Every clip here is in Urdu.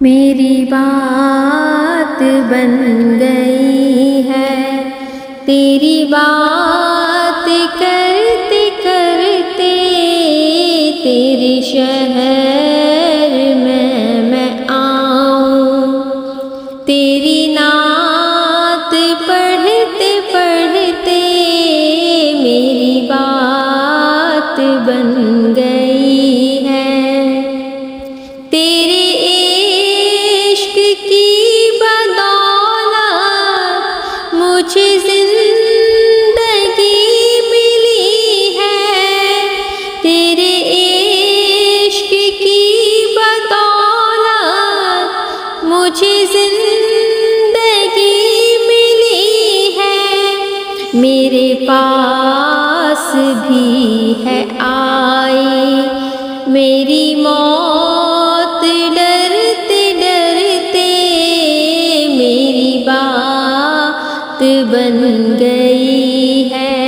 میری بات بن گئی ہے، تیری بات کرتے کرتے تیرے شہر میں آؤں، تیری نعت پڑھتے پڑھتے میری بات بن گئی ہے، تیرے عشق کی بدولت مجھے زندگی ملی ہے، تیرے عشق کی بدولت مجھے زندگی ملی ہے، میرے پاس بھی ہے آئی میری موت، ڈرتے ڈرتے میری بات بن گئی ہے،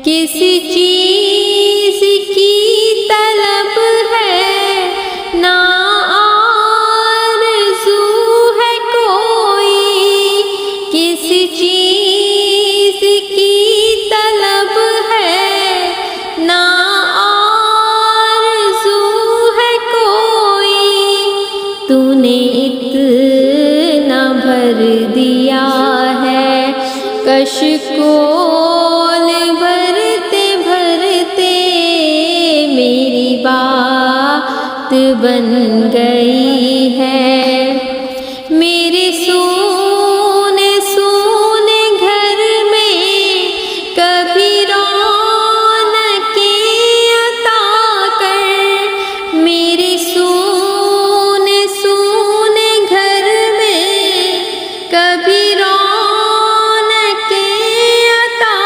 کس چیز کی طلب ہے نہ آرزو ہے کوئی، کس چیز کی طلب ہے نہ تو نے اتنا بھر دیا ہے کشکول بھرتے بھرتے میری بات بن گئی ہے، میرے سونے سونے گھر میں کبھی رونقیں عطا کر، میرے کبھی رونقیں عطا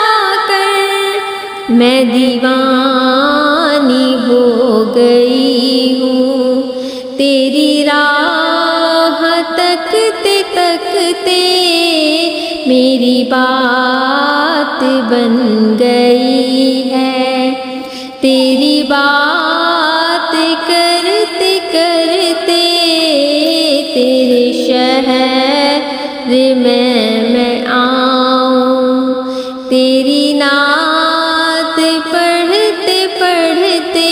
کر، میں دیوانی ہو گئی ہوں تیری راہ تکتے تکتے میری بات بن گئی ہے، تیری بات کرتے کرتے تیرے شہر میں آؤں، تیری نعت پڑھتے پڑھتے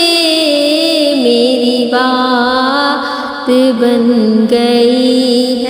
میری بات بن گئی